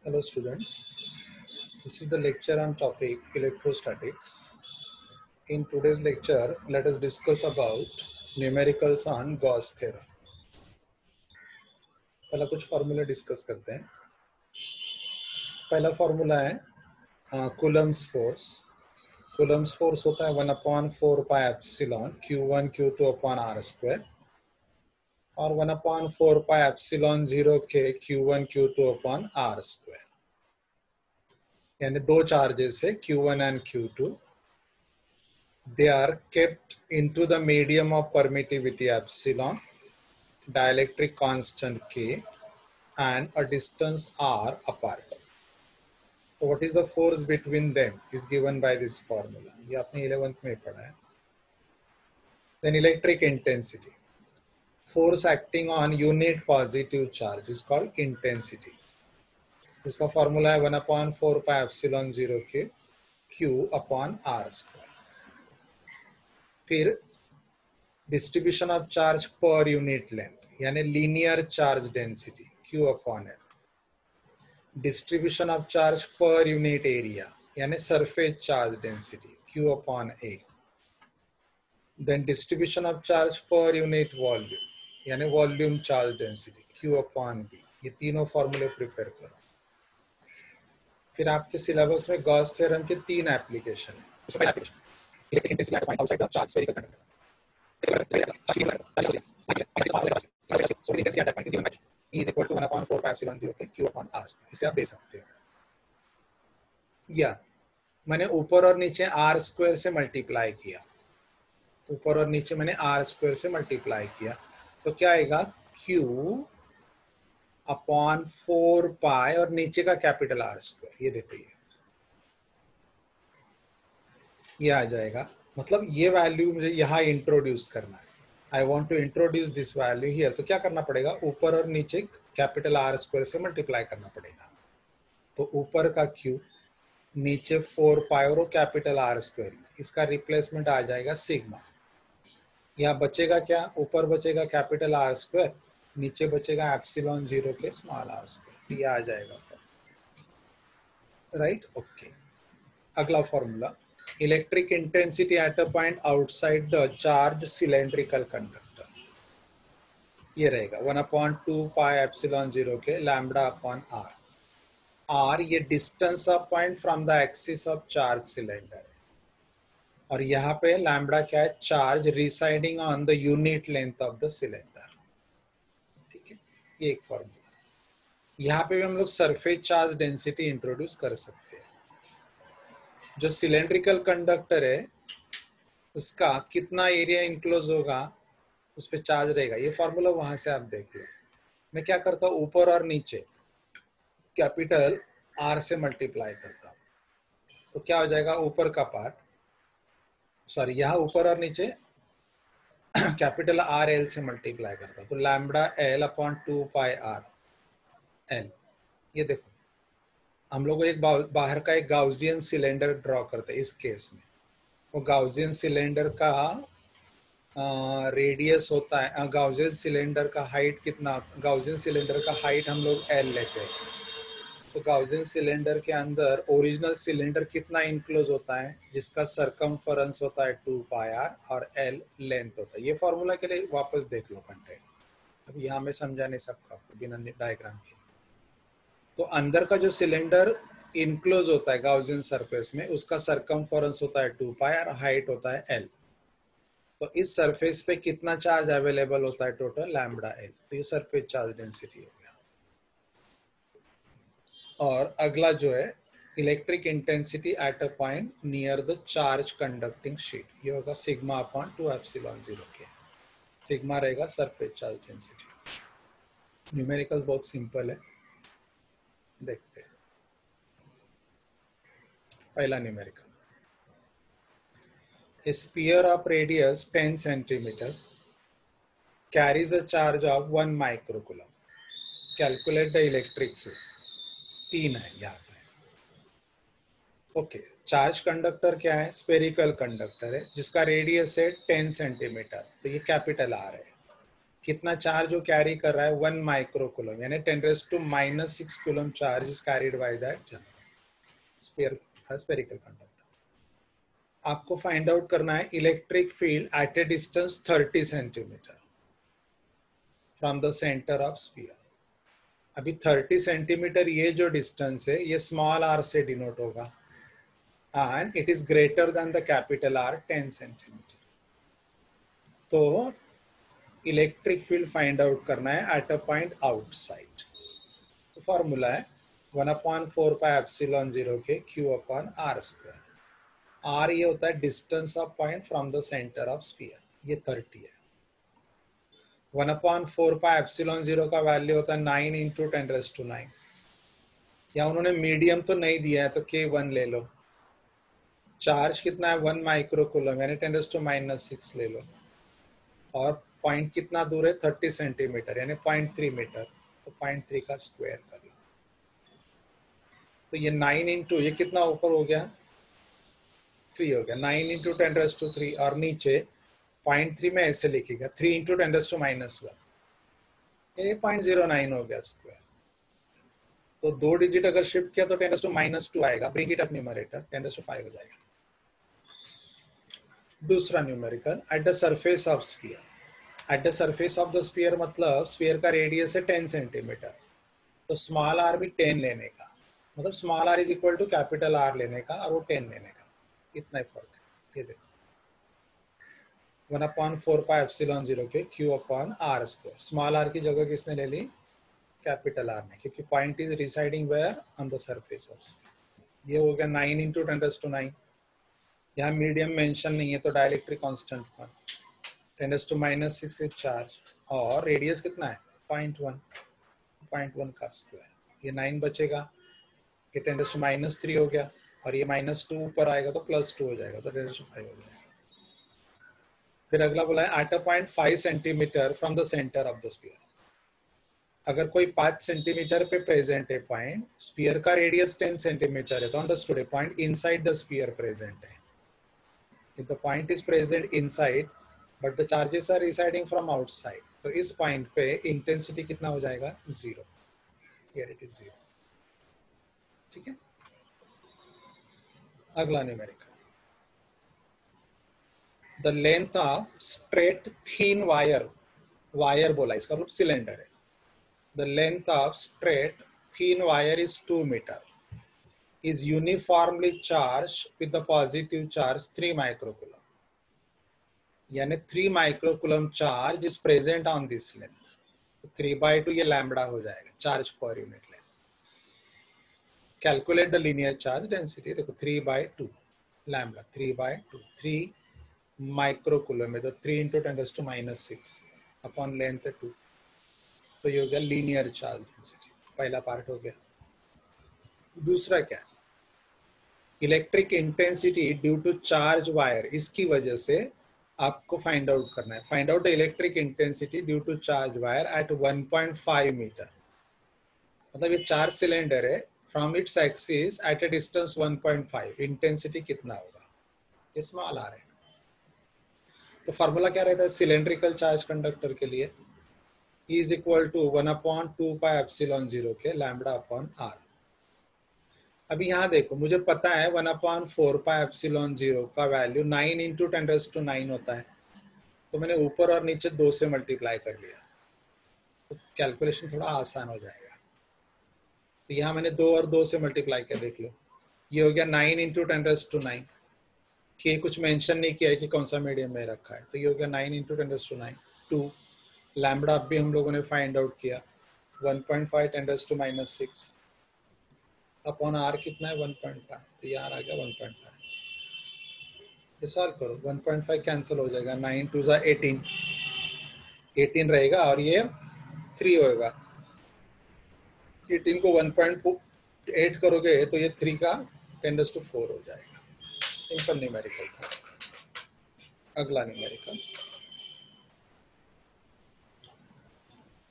Hello students, this is the lecture on topic electrostatics. In today's lecture, let us discuss about numericals on Gauss theorem. पहला कुछ formula discuss करते हैं. पहला formula है Coulomb's force. Coulomb's force होता है 1/4 pi epsilon Q1 Q2 upon R square और 1/4 पाई epsilon 0 के Q1 Q2 upon R square. यानी दो चार्जेस है Q1 and Q2. They are kept into the medium of permittivity epsilon, dielectric constant K, and a distance R apart. So what is the force between them is given by this formula. ये आपने 11th में पढ़ा है. Then electric intensity. Force acting on unit positive charge is called intensity. इसका formula है 1/4 pi epsilon 0 K Q upon R square. फिर distribution of charge per unit length यानी linear charge density Q upon L. Distribution of charge per unit area यानी surface charge density Q upon A. Then distribution of charge per unit volume यानी volume charge density Q upon B. ये तीनों फॉर्मूले prepare करो. फिर आपके syllabus में Gauss theorem के 3 एप्लीकेशन है. उसमें पहला application electric intensity eight point outside the charge spherical conductor. So the intensity at that point is given by E is equal to 1/4 pi epsilon 0 K Q upon R. इसे आप दे सकते हो. या मैंने ऊपर और नीचे R स्क्वायर से मल्टीप्लाई किया. ऊपर और नीचे मैंने R स्क्वायर से मल्टीप्लाई किया तो क्या आएगा Q अपॉन 4 पाई और नीचे का कैपिटल R स्क्वायर. ये देखो ये आ जाएगा. मतलब ये वैल्यू मुझे यहाँ इंट्रोड्यूस करना है. I want to introduce this value here. तो क्या करना पड़ेगा, ऊपर और नीचे कैपिटल R स्क्वायर से मल्टीप्लाई करना पड़ेगा. तो ऊपर का Q, नीचे 4 पाई और कैपिटल R स्क्वायर, इसका रिप्लेसमेंट आ जाएगा सिग्मा. यहाँ बचेगा क्या, ऊपर बचेगा कैपिटल R स्क्वायर, नीचे बचेगा एप्सिलॉन 0 के स्मॉल r स्क्वायर. ये आ जाएगा. Right, okay. अगला formula electric intensity at a point outside the charged cylindrical conductor. ये रहेगा 1/2 pi epsilon 0 के lambda upon r. r ये distance of point from the axis of charged cylinder और यहाँ पे lambda क्या है, charge residing on the unit length of the cylinder. ठीक है, ये एक फॉर्मूला. यहाँ पे भी हम लोग सरफेस चार्ज डेंसिटी इंट्रोड्यूस कर सकते हैं. जो सिलेंड्रिकल कंडक्टर है उसका कितना एरिया इनक्लोज होगा उस पर चार्ज रहेगा. ये फॉर्मूला वहां से आप देख लो. मैं क्या करता हूँ, ऊपर और नीचे कैपिटल R से मल्टीप्लाई करता हूँ तो क्या हो जाएगा, ऊपर का पार्ट, सॉरी यहाँ ऊपर और नीचे कैपिटल R L से मल्टीप्लाई करता हूँ तो लैम्बडा L अपॉन 2 पाई R L. ये देखो हम लोग एक बाहर का एक गाउसियन सिलेंडर ड्रॉ करते हैं. इस केस में वो गाउसियन सिलेंडर का रेडियस होता है, गाउसियन सिलेंडर का हाइट कितना, गाउसियन सिलेंडर का हाइट हम लोग L लेते हैं. तो गाउसियन सिलेंडर के अंदर ओरिजिनल सिलेंडर कितना इनक्लोज होता है, जिसका सरकमफरेंस होता है 2 पाई r और L लेंथ होता है. ये फॉर्मूला के लिए वापस देख लो कंटेंट. अब यहाँ मैं समझा नहीं सकता आपको बिना डायग्राम के. तो अंदर का जो सिलेंडर इनक्लोज होता है गाउसियन सरफेस में, उसका सरकमफरेंस होता है 2 पाई और हाइट होता है L. तो इस सरफेस पे कितना चार्ज अवेलेबल होता है, टोटल लैम्बडा L. तो ये सरफेस चार्ज डेंसिटी हो गया. और अगला जो है electric intensity at a point near the charge conducting sheet. ये होगा सिग्मा अपॉन 2 एप्सिलॉन 0 के. सिग्मा रहेगा सरफेस चार्ज डेंसिटी. न्यूमेरिकल बहुत सिंपल है, देखते हैं. पहला numerical, a sphere of radius 10 centimeter carries a charge of 1 microcoulomb. Calculate the electric field. 3 है यहाँ पे. ओके, चार्ज कंडक्टर क्या है, स्पेरिकल कंडक्टर है जिसका रेडियस है 10 सेंटीमीटर. तो ये कैपिटल R है. कितना चार्ज वो कैरी कर रहा है, 1 माइक्रोकुलम, यानी 10⁻⁻6 coulomb charge is carried by that spherical conductor. आपको फाइंड आउट करना है electric field at a distance 30 centimetre from the centre of sphere. अभी 30 सेंटीमीटर ये जो डिस्टेंस है ये स्मॉल आर से डिनोट होगा and it is greater than the capital R 10 centimetre. तो इलेक्ट्रिक फील्ड फाइंड आउट करना है एट अ पॉइंट आउटसाइड। तो फॉर्मूला है 1/4πε0 के Q/r²। r ये होता है distance of point from the centre of sphere, ये 30 है। 1/4πε0 का वैल्यू होता है 9 × 10⁻⁹। या उन्होंने मीडियम तो नहीं दिया है तो K1 ले लो। चार्ज कितना है 1 माइक्रोकुलम यानी 10⁻⁻6 ले लो, और पॉइंट कितना दूर है 30 सेंटीमीटर यानी 0.3 मीटर, तो 0.3 का स्क्वायर कर लो। तो ये 9 इंटू ये कितना ऊपर हो गया 3 हो गया, 9 × 10⁻3 और नीचे 0.3 में ऐसे लिखेगा 3 × 10⁻⁻1, ये 0.09 हो गया स्क्वायर। तो 2 डिजिट अगर शिफ्ट किया तो 10⁻2 आएगा, ब्रिंग इट अप न्यूमरेटर 10⁻5 हो जाएगा। दूसरा numerical at the surface of sphere. At the surface of the sphere मतलब स्फीयर का रेडियस है 10 सेंटीमीटर, तो स्मॉल आर भी 10 लेने का, मतलब small R is equal to capital R लेने का और वो 10 लेने का, इतना ही फर्क है। ये देखो 1/4πε0 के Q/r²। स्मॉल आर की जगह किसने ले ली, कैपिटल आर ने, क्योंकि point is residing where on the surface of sphere. ये हो गया 9 × 10⁻9। यहाँ मीडियम मेंशन नहीं है तो डाइलेक्ट्रिक कांस्टेंट 1, 10⁻6 इज चार्ज, और रेडियस कितना है 0.1 का स्क्वायर, ये 9 बचेगा, ये 10⁻³ हो गया, और ये -2 ऊपर आएगा तो +2 हो जाएगा, तो 10⁻5 हो जाएगा। फिर अगला बोला है eight a point 5 centimetre from the centre of the sphere. अगर कोई 5 सेंटीमीटर पे प्रेजेंट है पॉइंट, स्फीयर का रेडियस 10 सेंटीमीटर है, तो अंडरस्टूड है point inside the sphere present है। If the point is present inside, but the charges are residing from outside, तो इस पॉइंट पे इंटेंसिटी कितना हो जाएगा 0, here it is 0। ठीक है, अगला numerical, the length of straight thin wire, wire बोला इसका मतलब सिलेंडर है, the length of straight thin wire is 2 metre, is uniformly charged with the positive charge 3 microcoulomb, यानी 3 microcoulomb charge is present on this length. 3/2 ये lambda हो जाएगा charge per unit length. Calculate the linear charge density, देखो 3/2 lambda, 3/2 3 microcoulomb में, तो 3 × 10⁻6 upon length 2, तो ये हो गया लीनियर चार्ज डेंसिटी। पहला पार्ट हो गया। दूसरा क्या, electric intensity due to charge wire, इसकी वजह से आपको फाइंड आउट करना है। Find out the electric intensity due to charge wire at 1.5 metre, मतलब ये 4 सिलेंडर है, from its axis at a distance 1.5, intensity कितना होगा, ये स्मॉल आर है। तो फार्मूला क्या रहता है सिलेंड्रिकल चार्ज कंडक्टर के लिए, E इज इक्वल टू 1/2πε0 के λ/r। अभी यहाँ देखो, मुझे पता है 1/4πε0 का वैल्यू 9 × 10⁻9 होता है, तो मैंने ऊपर और नीचे 2 से मल्टीप्लाई कर लिया, तो कैलकुलेशन थोड़ा आसान हो जाएगा। तो यहाँ मैंने 2 और 2 से मल्टीप्लाई किया, देख लो ये हो गया 9 × 10⁻9 के, कुछ मेंशन नहीं किया है कि कौन सा मीडियम में रखा है, तो ये हो गया 9 × 10⁻9 2, लैम्बडा अब भी हम लोगों ने फाइंड आउट किया 1.5 10⁻6 अपॉन आर कितना है 1.5, तो यार आ गया 1.5। ये सॉल्व करो, 1.5 कैंसिल हो जाएगा, 9 2 = 18, 18 रहेगा और ये 3 होगा। 18 को 1.8 करोगे तो ये 3 का 10⁻4 हो जाएगा। सिंपल न्यूमेरिकल था। अगला numerical,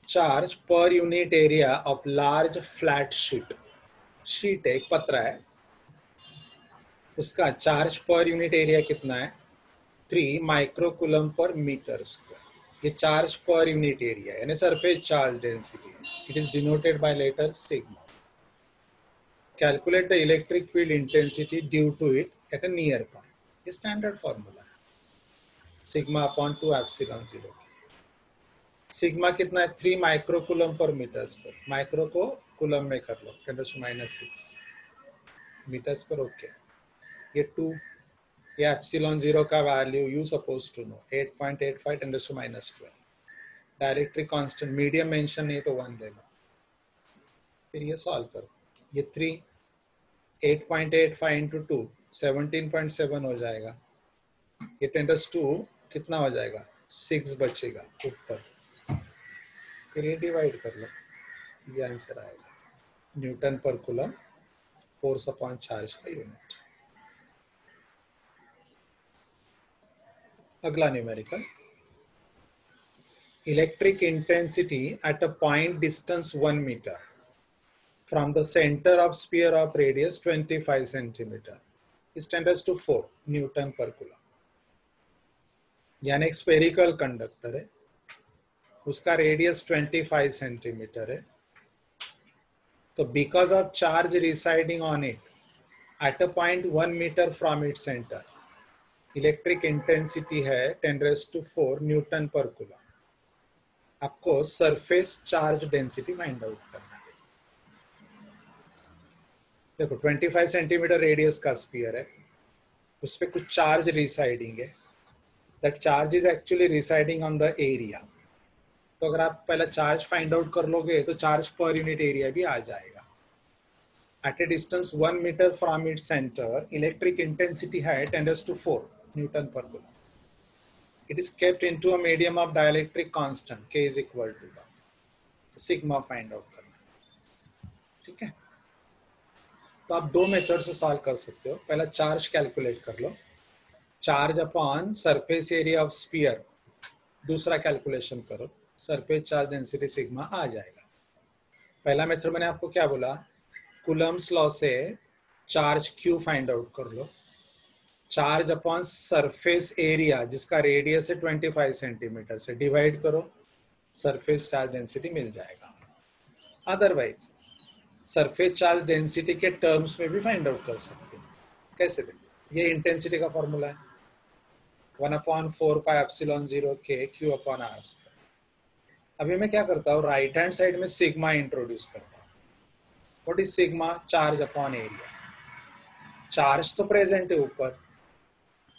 charge per unit area of large flat sheet, sheet एक पत्रा है, उसका चार्ज पर यूनिट एरिया कितना है 3 माइक्रोकुलम पर मीटर स्क्वायर। ये चार्ज पर यूनिट एरिया है, यानी सरफेस चार्ज डेंसिटी है. It is denoted by letter sigma. Calculate the electric field intensity due to it at a near point. ये standard formula है, sigma upon 2 epsilon 0. Sigma कितना है? 3 microcoulomb पर metre square. Micro को coulomb में कर लो, 10⁻⁶ metres पर. ओके, ये 2, ये एप्सिलॉन 0 का value you suppose to know 8.85 10⁻12. Dielectric constant medium mention नहीं तो 1 ले लो. फिर ये सॉल्व करो. ये 3 8.85 इंटू 2 17.7 हो जाएगा. ये 10⁻² कितना हो जाएगा? 6 बचेगा ऊपर. फिर ये डिवाइड कर लो, ये आंसर आएगा. Newton per coulomb force upon charge का यूनिट. अगला numerical. Electric intensity at a point distance 1 metre from the center of sphere of radius 25 centimeter is 10⁴ newton per coulomb. यानी एक स्फेरिकल कंडक्टर है, उसका radius 25 centimetre है. तो because of charge residing on it at a point 1 metre from it centre, electric intensity है 10⁴ newton per coulomb. आपको surface charge density find out करना है. देखो 25 सेंटीमीटर रेडियस का स्फीयर है, उस पर कुछ चार्ज रिसाइडिंग है. That charge is actually residing on the area. तो अगर आप पहला चार्ज फाइंड आउट कर लोगे तो चार्ज पर यूनिट एरिया भी आ जाएगा. At a distance 1 metre from it centre, electric intensity है 10⁴ newton per coulomb. It is kept into a medium of dielectric constant K is equal to sigma find out करना. ठीक है, तो आप दो मेथड से सॉल्व कर सकते हो. पहला चार्ज कैलकुलेट कर लो, charge upon surface area of sphere. दूसरा कैलकुलेशन करो, सरफेस चार्ज डेंसिटी सिग्मा आ जाएगा. पहला मेथड मैंने आपको क्या बोला, कूलम्स लॉ से चार्ज क्यू फाइंड आउट कर लो. चार्ज अपॉन सरफेस एरिया जिसका रेडियस है 25 सेंटीमीटर से डिवाइड करो, सरफेस चार्ज डेंसिटी मिल जाएगा. अदरवाइज सरफेस चार्ज डेंसिटी के टर्म्स में भी फाइंड आउट कर सकते हैं. कैसे? देखिए, ये इंटेंसिटी का फॉर्मूला है 1/4 पाई epsilon 0 K Q upon R square. अभी मैं क्या करता हूँ, राइट हैंड साइड में सिग्मा इंट्रोड्यूस करता हूँ. What is sigma? Charge upon area. Charge तो प्रेजेंट है ऊपर,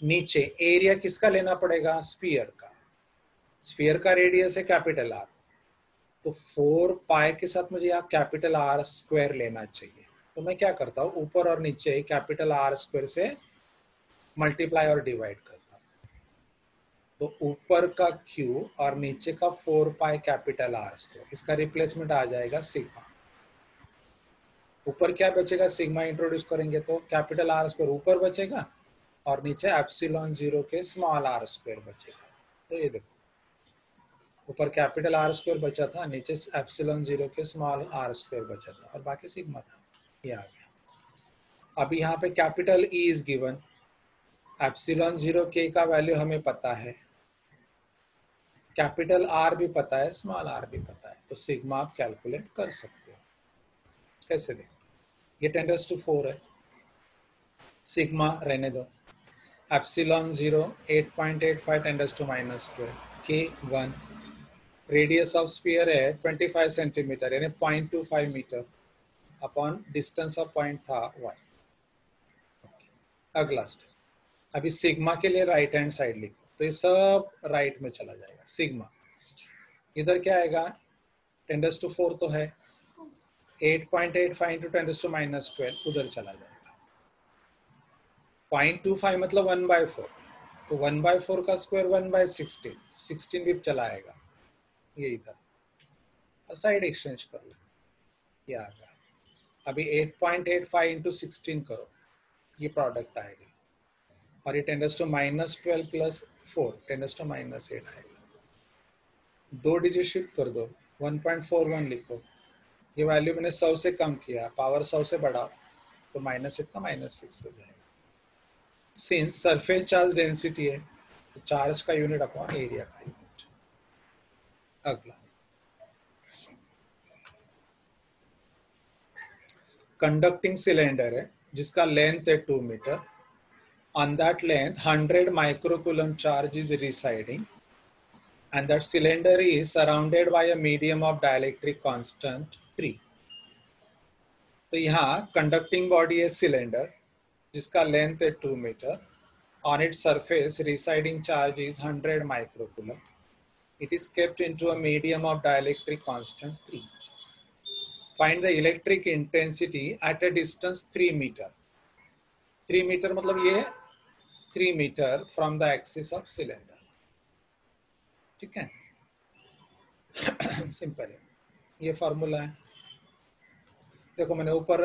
नीचे एरिया किसका लेना पड़ेगा? स्फीयर का. स्फीयर का रेडियस है कैपिटल R, तो 4 पाई के साथ मुझे यहाँ कैपिटल R स्क्वायर लेना चाहिए. तो मैं क्या करता हूँ, ऊपर और नीचे कैपिटल R स्क्वायर से मल्टीप्लाई और डिवाइड करता हूँ. तो ऊपर का Q और नीचे का 4 पाई कैपिटल R स्क्वायर, इसका रिप्लेसमेंट आ जाएगा सिग्मा. ऊपर क्या बचेगा? सिग्मा इंट्रोड्यूस करेंगे तो कैपिटल R स्क्वायर ऊपर बचेगा और नीचे एप्सिलॉन 0 के स्मॉल r स्क्वायर बचेगा. तो ये देखो, ऊपर कैपिटल R स्क्वायर बचा था, नीचे एप्सिलॉन 0 के स्मॉल r स्क्वायर बचा था और बाकी सिग्मा था. ये आ गया. अभी यहाँ पे capital E is given, epsilon 0 K का वैल्यू हमें पता है, कैपिटल R भी पता है, स्मॉल r भी पता है. तो सिग्मा आप कैलकुलेट कर सकते हो. कैसे? देखो, ये 10⁴ है, सिग्मा रहने दो. Epsilon 0 8.85 10⁻², K 1. Radius of sphere है 25 सेंटीमीटर यानी 0.25 metre upon distance of point था 1. अगला स्टेप, अभी सिग्मा के लिए राइट हैंड साइड लिखो, तो ये सब राइट में चला जाएगा. सिग्मा इधर क्या आएगा? 10⁴ तो है, 8.85 इंटू 10⁻² उधर चला जाएगा. 0.25 मतलब 1/4, तो 1/4 का स्क्वायर 1/16, 16 भी चला आएगा. ये इधर और साइड एक्सचेंज कर लो, ये आ गया. अभी 8.85 इंटू 16 करो, ये प्रोडक्ट आएगा. और ये 10⁻² प्लस 4 10⁻8 आएगा. 2 डिजिट शिफ्ट कर दो, 1.41 लिखो. ये वैल्यू मैंने 100 से कम किया, पावर 100 से बढ़ाओ तो -8 का -6 हो जाएगा. सिंस सरफेस चार्ज डेंसिटी है तो चार्ज का यूनिट अपॉन एरिया का यूनिट. अगला कंडक्टिंग सिलेंडर है जिसका लेंथ है 2 metre. On that length 100 microcoulomb charge is residing and that cylinder is surrounded by a medium of dielectric constant 3. तो यहाँ कंडक्टिंग बॉडी है सिलेंडर जिसका लेंथ है 2 metre. On its surface residing charge is 100 microcoulomb. It is kept into a medium of dielectric constant 3. Find the electric intensity at a distance 3 meter. 3 meter मतलब ये 3 metre from the axis of cylinder. ठीक है, simple है. ये formula है. देखो मैंने ऊपर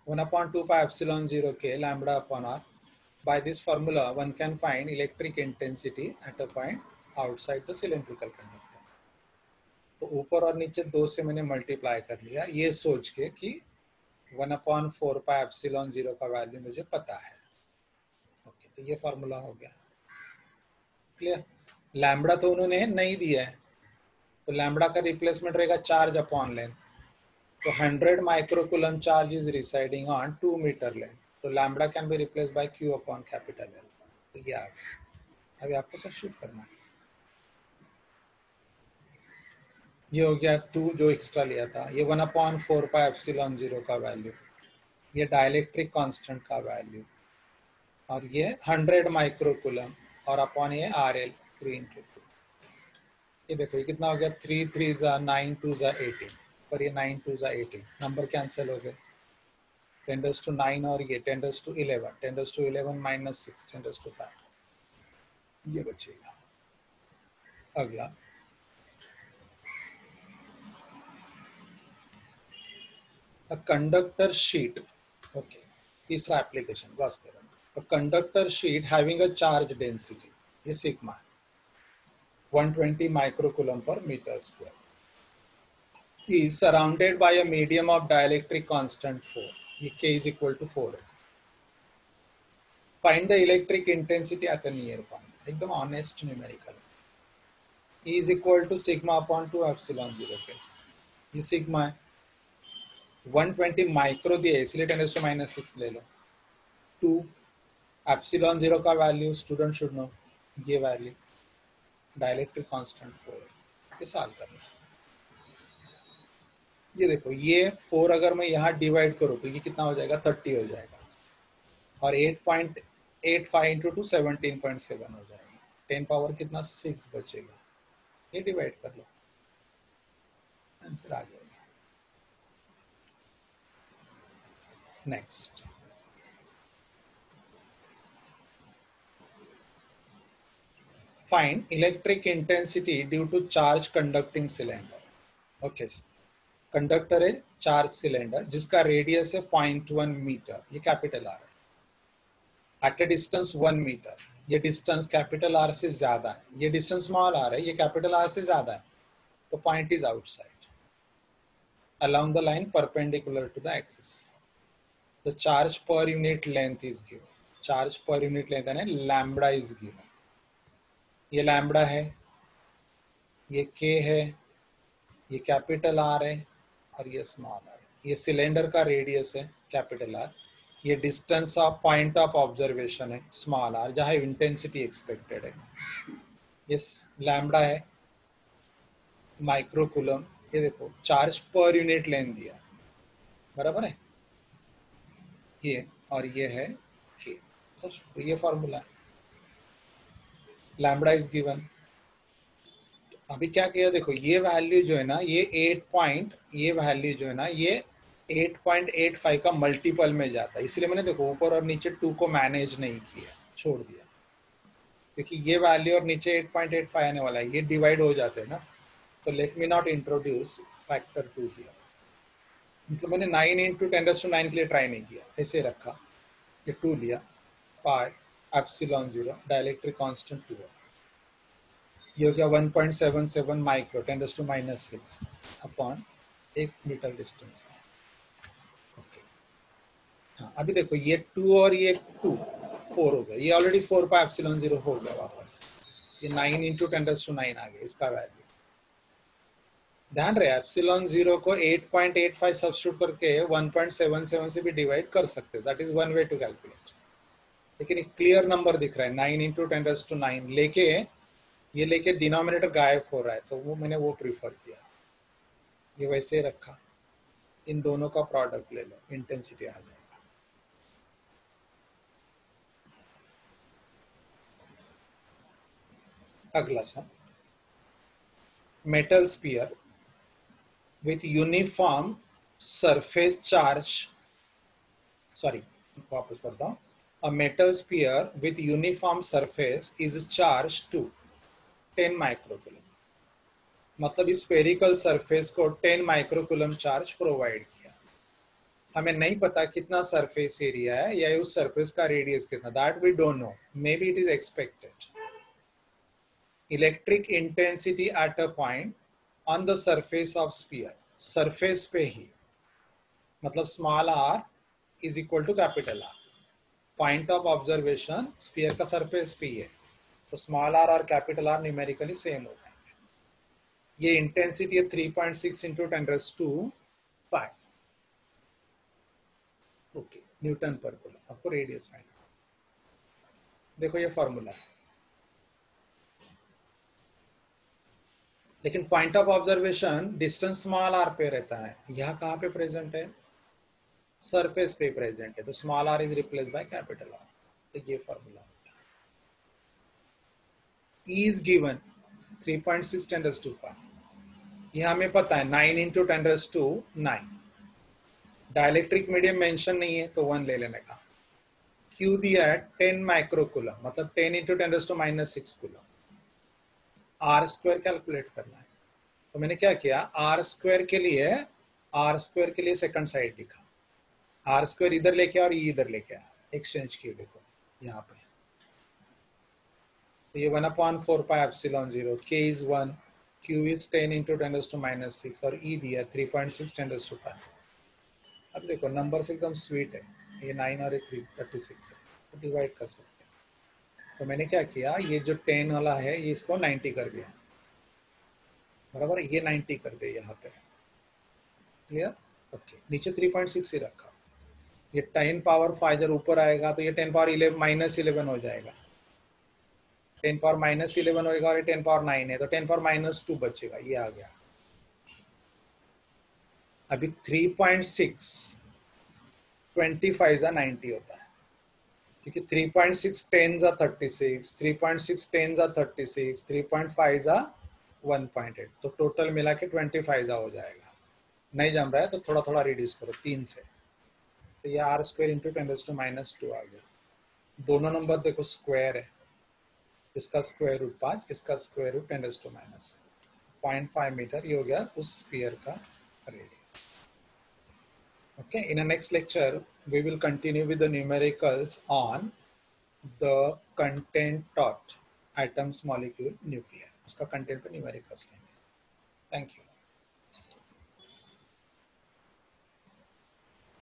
1/2 पाई एप्सिलॉन 0 के lambda upon R. By this formula one can find electric intensity at a point outside the cylindrical conductor. तो ऊपर और नीचे 2 से मैंने मल्टीप्लाई कर लिया ये सोच के कि 1/4 पाई एप्सिलॉन 0 का वैल्यू मुझे पता है. ओके, तो ये फॉर्मूला हो गया. क्लियर. लैम्बडा तो उन्होंने नहीं दिया है तो लैम्बडा का रिप्लेसमेंट रहेगा चार्ज अपॉन लेंथ. तो 100 microcoulomb charge is residing on 2 metre length. तो lambda can be replace by Q upon capital L. तो ये आ गया. अभी आपको सब शूट करना है. ये हो गया 2 जो एक्स्ट्रा लिया था. ये 1/4 पाई एप्सिलॉन 0 का वैल्यू. ये डाइलेक्ट्रिक कांस्टेंट का वैल्यू और ये 100 माइक्रोकूलम और अपॉन ये आर एल 3 × 2. ये देखो ये कितना हो गया 3 3 ज़ा 9 2 ज़ा 18 और ये 9 2 ज़ा 18. नंबर कैंसिल हो गए. 10⁻⁹ और ये 10⁻11 10⁻11 माइनस 6 10⁻5 ये बचेगा. अगला a conductor sheet. ओके, तीसरा एप्लीकेशन वास्ते a conductor sheet having a charge density ये sigma 120 microcoulomb per meter square is surrounded by a medium of dielectric constant 4. ये K is equal to 4 है. Find the electric intensity at a near point. एकदम honest numerical. E is equal to sigma upon 2 epsilon 0 पे. ये sigma है. 120 micro दिया इसलिए 10⁻⁻6 ले लो. 2 epsilon 0 का वैल्यू स्टूडेंट शुड नो. ये वैल्यू डाइलेक्ट्रिक कांस्टेंट 4 ये सॉल्व करना. ये देखो ये 4 अगर मैं यहाँ डिवाइड करूँ तो ये कितना हो जाएगा 30 हो जाएगा और 8.85 इंटू 2 17.7 हो जाएगा. 10 पावर कितना 6 बचेगा. ये डिवाइड कर लो आंसर आ जाएगा. Next find electric intensity due to charge conducting cylinder. Okay, conductor है चार्ज सिलेंडर जिसका रेडियस है 0.1 मीटर. ये कैपिटल आर है एट ए डिस्टेंस 1 मीटर. ये डिस्टेंस कैपिटल आर से ज्यादा है. ये डिस्टेंस स्मॉल आर है, ये कैपिटल आर से ज्यादा है. तो point is outside along the line perpendicular to the axis. The charge per unit length is given. Charge per unit length है lambda is given. ये लैम्बडा है, ये के है, ये कैपिटल आर है और ये स्मॉल आर. ये सिलेंडर का रेडियस है कैपिटल आर. ये distance of point of observation है स्मॉल आर जहाँ इंटेंसिटी एक्सपेक्टेड है. ये लैम्बडा है माइक्रोकूलम. ये देखो चार्ज पर यूनिट लेंथ दिया बराबर है ये और ये है के. सर ये फॉर्मूला है. Lambda is given. अभी क्या किया देखो ये वैल्यू जो है ना ये 8.85 का मल्टीपल में जाता है. इसलिए मैंने देखो ऊपर और नीचे 2 को मैनेज नहीं किया, छोड़ दिया क्योंकि ये वैल्यू और नीचे 8.85 आने वाला है. ये डिवाइड हो जाते हैं ना. तो let me not introduce factor 2 here. मतलब मैंने 9 इंटू 10⁻9 के लिए ट्राई नहीं किया, ऐसे रखा. ये 2 लिया पाई एप्सिलॉन 0 डाइलेक्ट्रिक कांस्टेंट 2 है. ये हो गया 1.77 माइक्रो 10⁻⁻6 अपॉन 1 मीटर डिस्टेंस में. ओके हाँ, अभी देखो ये 2 और ये 2 4 हो गया. ये ऑलरेडी 4 पाई एप्सिलॉन 0 हो गया वापस. ये 9 इंटू 10⁻9 आ गया इसका वैल्यू. ध्यान रहे एप्सिलॉन 0 को 8.85 सब्स्टिट्यूट करके 1.77 से भी डिवाइड कर सकते, that is one way to calculate. लेकिन एक क्लियर नंबर दिख रहा है 9 इंटू 10⁻⁹ लेके ये लेके डिनोमिनेटर गायब हो रहा है, तो वो मैंने वो प्रीफर किया, ये वैसे रखा। इन दोनों का प्रोडक्ट ले लो, इंटेंसिटी आ जाएगा। अगला सा, metal sphere with uniform surface charge, sorry, वापस पढ़ता हूँ। A metal sphere with uniform surface is charged to 10 microcoulomb. मतलब इस स्फेरिकल सरफेस को 10 माइक्रोकूलम चार्ज प्रोवाइड किया। हमें नहीं पता कितना सरफेस एरिया है या उस सरफेस का रेडियस कितना, that we don't know, maybe it is expected. Electric intensity at a point on the surface of sphere, surface पे ही, मतलब small R is equal to capital R. Point of observation sphere का surface पे ही है, तो small R और capital R numerically same हो जाएंगे। ये इंटेंसिटी है 3.6 into 10⁵5। Okay, newton per coulomb. आपको रेडियस फाइंड, देखो ये फॉर्मूला है, लेकिन point of observation distance small R पे रहता है। यह कहाँ पे प्रेजेंट है? सरफेस पे प्रेजेंट है, तो small R is replace by capital R. तो ये फॉर्मूला E is given 3.6 10⁵5। यह हमें पता है 9 इंटू 10⁹9। डाइलेक्ट्रिक मीडियम मेंशन नहीं है तो 1 ले लेने का। Q दिया है 10 माइक्रोकूलम, मतलब 10 into 10⁻⁻6 coulomb. R square calculate करना है, तो मैंने क्या किया, आर स्क्वायर के लिए सेकंड साइड लिखा, आर स्क्वायर इधर लेके और ई इधर लेके आया, एक्सचेंज किए। देखो यहाँ पे, तो ये 1/4 पाई epsilon 0, k is 1, q is 10 into 10⁻⁻6 और e दिया 3.6 10⁵5। अब देखो नंबर्स एकदम स्वीट है, ये 9 और ये 36 है, तो डिवाइड कर सकते हैं। तो मैंने क्या किया, ये जो 10 वाला है ये इसको 90 कर दिया, बराबर, ये 90 कर दे यहाँ पे, क्लियर? ओके, नीचे 3.6 ही रखा। ये 10 पावर 5 जब ऊपर आएगा तो ये 10 पावर 11 हो जाएगा, 10 पावर -11 होगा, और 10 पावर 9 है तो 10 पावर -2 बचेगा, ये आ गया। अभी 3.6 25 90 होता है, क्योंकि 3.6 10 36, 3.6 10 36, 3.5 1.8, तो टोटल मिला के 25 हो जाएगा। नहीं जम रहा है तो थोड़ा थोड़ा रिड्यूस करो 3 से, तो ये आर स्क्वायर इंटू 10⁻⁻2 आ गया। दोनों नंबर देखो स्क्वायर है, इसका स्क्वायर रूट 5, इसका स्क्वायर रूट 10⁻⁻5 मीटर, ये हो गया उस स्फीयर का radius. Okay, in the next lecture, we will continue with the numericals on the content of atoms, molecule, nuclei. उसका content पे numericals लेंगे. Thank you.